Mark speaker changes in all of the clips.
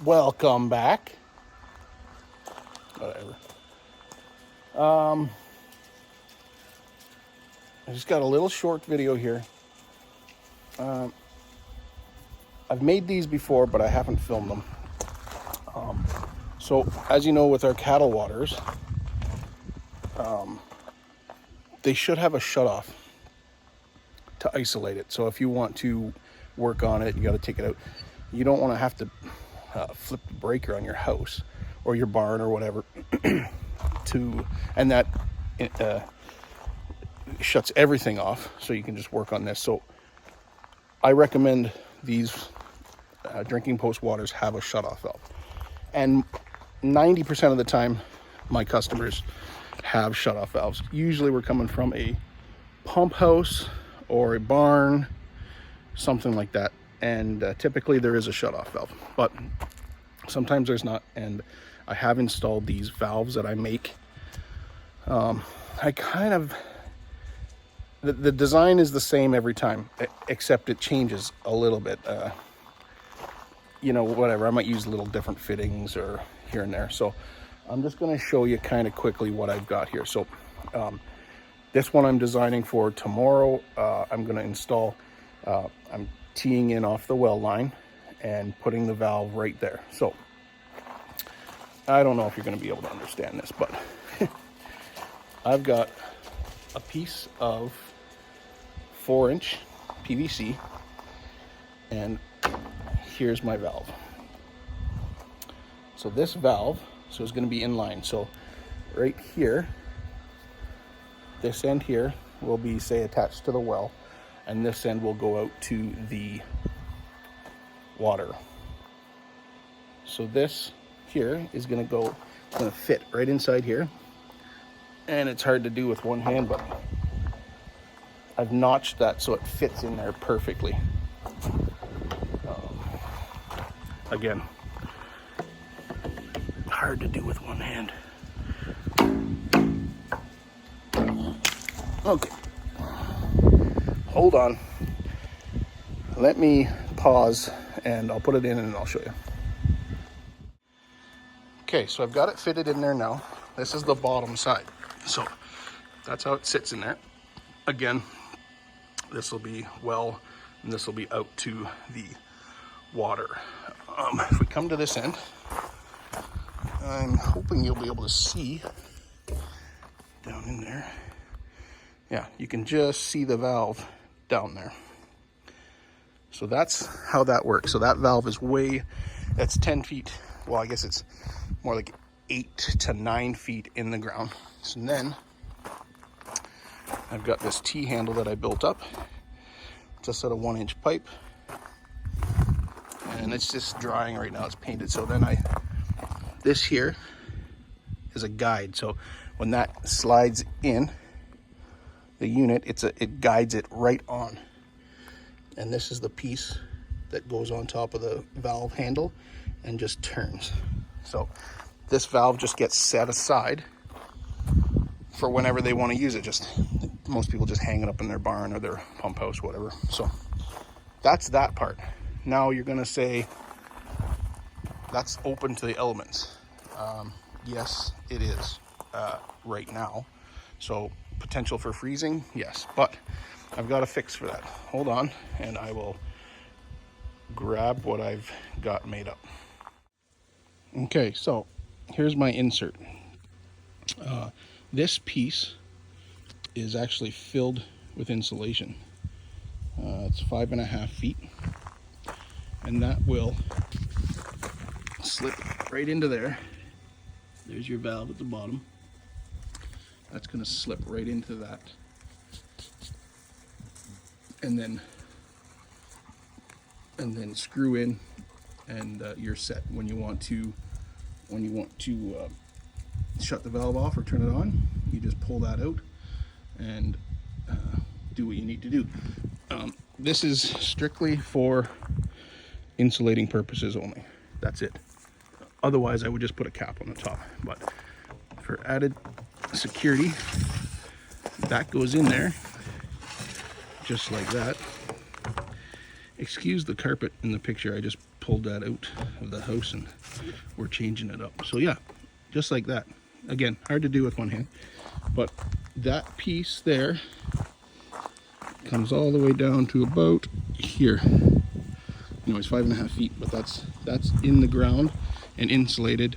Speaker 1: Welcome back. Whatever. I just got a little short video here. I've made these before, but I haven't filmed them. So as you know, with our cattle waters, they should have a shutoff to isolate it. So if you want to work on it, you got to take it out. You don't want to have to flip the breaker on your house or your barn or whatever and that shuts everything off, so you can just work on this. So I recommend these drinking post waters have a shutoff valve, and 90% of the time my customers have shutoff valves. Usually we're coming from a pump house or a barn, something like that, and typically there is a shutoff valve, but sometimes there's not. And I have installed these valves that I make. The design is the same every time, except it changes a little bit. Whatever, I might use little different fittings or here and there. So I'm just going to show you kind of quickly what I've got here. So this one I'm designing for tomorrow. I'm going to install, I'm teeing in off the well line and putting the valve right there. So I don't know if you're going to be able to understand this, but I've got a piece of 4-inch PVC, and here's my valve. So this valve is going to be in line. So right here, this end here will be, say, attached to the well, and this end will go out to the water. So this here is going to fit right inside here, and it's hard to do with one hand, but I've notched that so it fits in there perfectly. Again, hard to do with one hand. Okay, hold on. Let me pause and I'll put it in and I'll show you. Okay, so I've got it fitted in there now. This is the bottom side. So that's how it sits in there. Again, this will be well, and this will be out to the water. If we come to this end, I'm hoping you'll be able to see down in there. Yeah, you can just see the valve down there. So that's how that works. So that valve is that's 10 feet. Well, I guess it's more like 8 to 9 feet in the ground. So then I've got this T-handle that I built up. It's a set of 1-inch pipe, and it's just drying right now. It's painted. So then this here is a guide. So when that slides in the unit, it guides it right on. And this is the piece that goes on top of the valve handle and just turns. So this valve just gets set aside for whenever they want to use it. Most people just hang it up in their barn or their pump house, whatever. So that's that part. Now you're going to say that's open to the elements. Yes, it is right now. So potential for freezing, yes, but I've got a fix for that. Hold on, and I will grab what I've got made up. Okay, so here's my insert. This piece is actually filled with insulation. It's 5.5 feet, and that will slip right into there. There's your valve at the bottom. That's going to slip right into that, and then screw in, and you're set. When you want to shut the valve off or turn it on, you just pull that out and do what you need to do. This is strictly for insulating purposes only. That's it. Otherwise, I would just put a cap on the top. But for added security, that goes in there just like that. Excuse the carpet in the picture. I just pulled pulled that out of the house and we're changing it up. So yeah, just like that. Again, hard to do with one hand, but that piece there comes all the way down to about here. You know, it's 5.5 feet, but that's in the ground and insulated.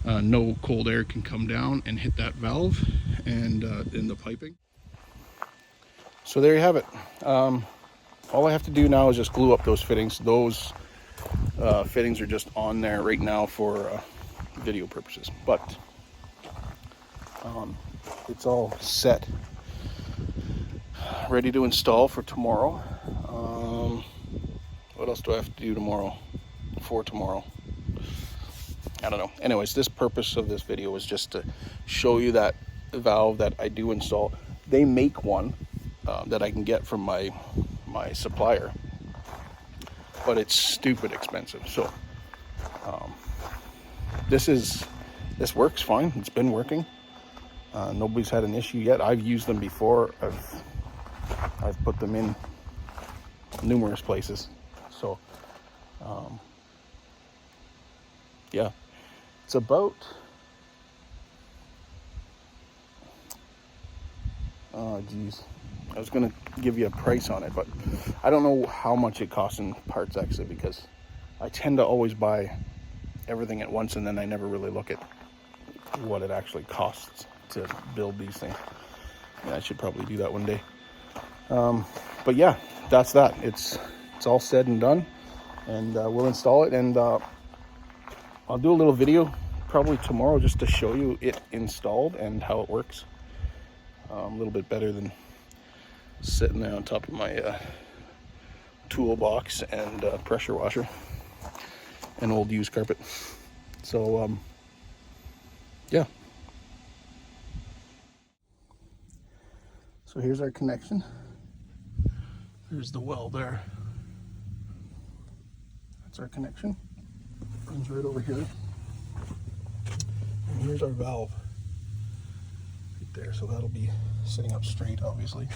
Speaker 1: No cold air can come down and hit that valve and in the piping. So there you have it. All I have to do now is just glue up those fittings. Those fittings are just on there right now for video purposes, but it's all set, ready to install for tomorrow. What else do I have to do tomorrow? For tomorrow, I don't know. Anyways, this purpose of this video is just to show you that valve that I do install. They make one that I can get from my supplier, but it's stupid expensive. So this works fine. It's been working. Nobody's had an issue yet. I've used them before. I've put them in numerous places. So yeah, it's about geez, I was gonna give you a price on it, but I don't know how much it costs in parts actually, because I tend to always buy everything at once and then I never really look at what it actually costs to build these things. Yeah, I should probably do that one day. But yeah, that's that. It's all said and done, and we'll install it, and I'll do a little video probably tomorrow just to show you it installed and how it works. A little bit better than sitting there on top of my toolbox and pressure washer and old used carpet. So yeah. So here's our connection. There's the well there. That's our connection. Runs right over here. And here's our valve right there. So that'll be sitting up straight, obviously.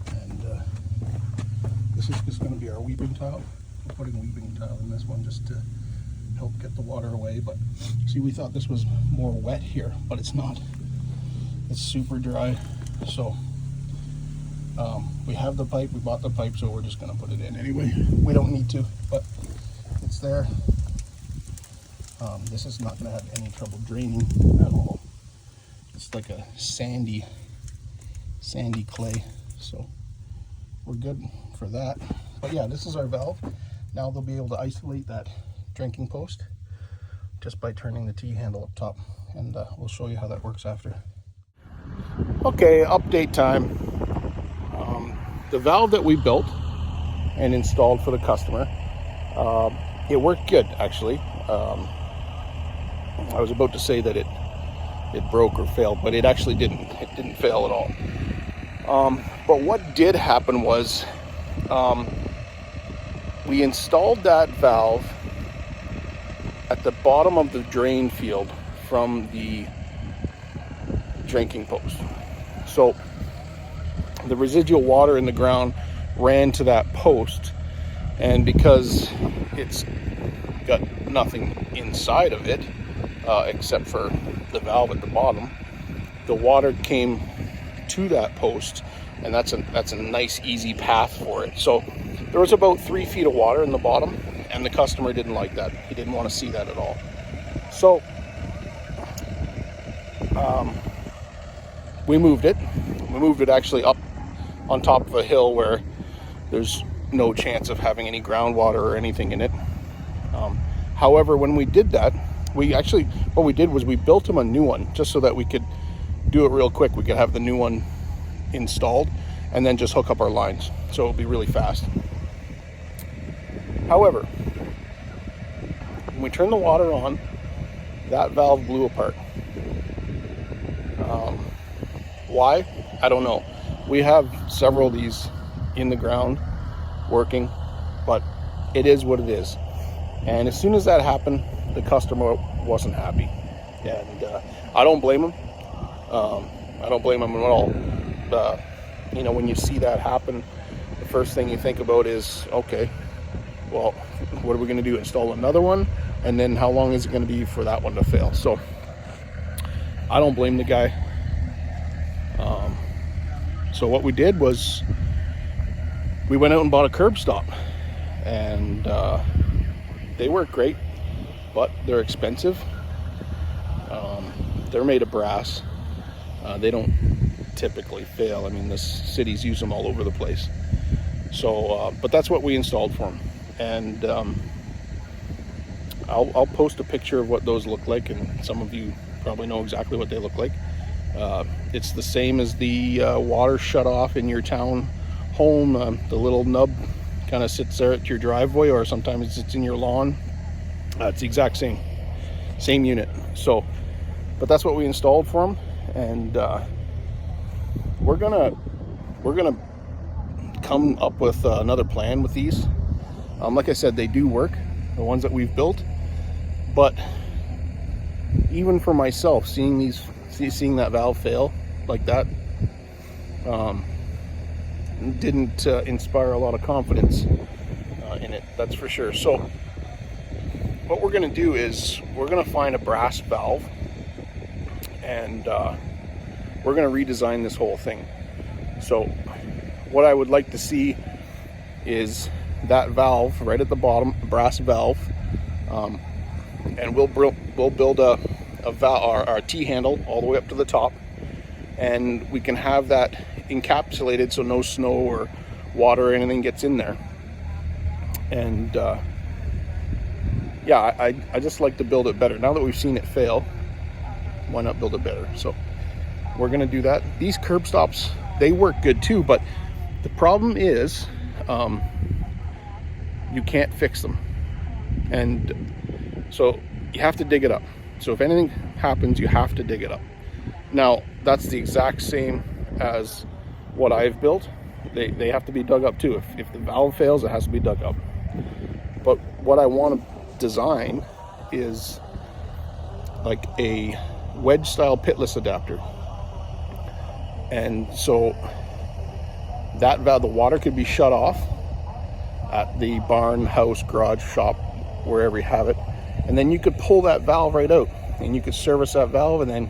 Speaker 1: And this is just going to be our weeping tile. We're putting weeping tile in this one just to help get the water away. But see, we thought this was more wet here, but it's not. It's super dry. So we have the pipe, we bought the pipe, so we're just going to put it in anyway. We don't need to, but it's there. This is not going to have any trouble draining at all. It's like a sandy clay, so we're good for that. But yeah, this is our valve. Now they'll be able to isolate that drinking post just by turning the T-handle up top, and we'll show you how that works after. Okay, update time. The valve that we built and installed for the customer, it worked good actually. I was about to say that it broke or failed, but it actually didn't. It didn't fail at all. But what did happen was we installed that valve at the bottom of the drain field from the drinking post. So the residual water in the ground ran to that post, and because it's got nothing inside of it except for the valve at the bottom, the water came to that post, and that's a nice easy path for it. So there was about 3 feet of water in the bottom, and the customer didn't like that. He didn't want to see that at all. So we moved it. We moved it actually up on top of a hill where there's no chance of having any groundwater or anything in it. However, when we did that, what we did was we built him a new one just so that we could do it real quick. We could have the new one installed and then just hook up our lines. So it'll be really fast. However, when we turned the water on, that valve blew apart. Why? I don't know. We have several of these in the ground working, but it is what it is. And as soon as that happened, the customer wasn't happy, and I don't blame him. I don't blame him at all. You know, when you see that happen, the first thing you think about is, okay, well, what are we going to do? Install another one? And then how long is it going to be for that one to fail? So I don't blame the guy. So what we did was we went out and bought a curb stop, and they work great, but they're expensive. They're made of brass. They don't typically fail. I mean, the cities use them all over the place. So, but that's what we installed for them. And I'll post a picture of what those look like, and some of you probably know exactly what they look like. It's the same as the water shut off in your town home. The little nub kind of sits there at your driveway, or sometimes it's in your lawn. It's the exact same unit. So, but that's what we installed for them, and we're gonna come up with another plan with these. Like I said, they do work, the ones that we've built, but even for myself, seeing that valve fail like that didn't inspire a lot of confidence in it, that's for sure. So what we're going to do is we're going to find a brass valve, and we're going to redesign this whole thing. So what I would like to see is that valve right at the bottom, a brass valve, and we'll build a valve, our T-handle all the way up to the top, and we can have that encapsulated so no snow or water or anything gets in there. And yeah, I just like to build it better. Now that we've seen it fail, why not build it better? So we're gonna do that. These curb stops, they work good too, but the problem is you can't fix them, and so you have to dig it up. So if anything happens, you have to dig it up. Now that's the exact same as what I've built. They have to be dug up too. If the valve fails, it has to be dug up. But what I want to design is like a wedge style pitless adapter, and so that valve, the water could be shut off at the barn, house, garage, shop, wherever you have it, and then you could pull that valve right out, and you could service that valve and then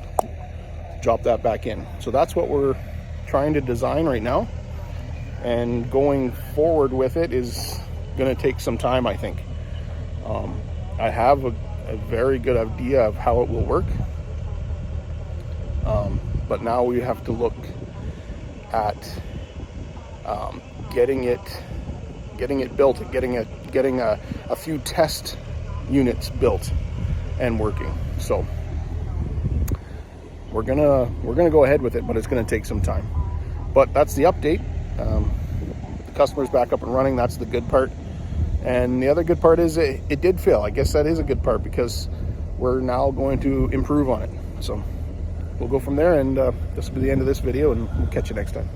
Speaker 1: drop that back in. So that's what we're trying to design right now, and going forward with it is going to take some time, I think. I have a very good idea of how it will work, but now we have to look at getting it built, and getting a few test units built and working. So we're gonna go ahead with it, but it's gonna take some time. But that's the update. The customer's back up and running. That's the good part. And the other good part is it did fail. I guess that is a good part, because we're now going to improve on it. So we'll go from there, and this will be the end of this video, and we'll catch you next time.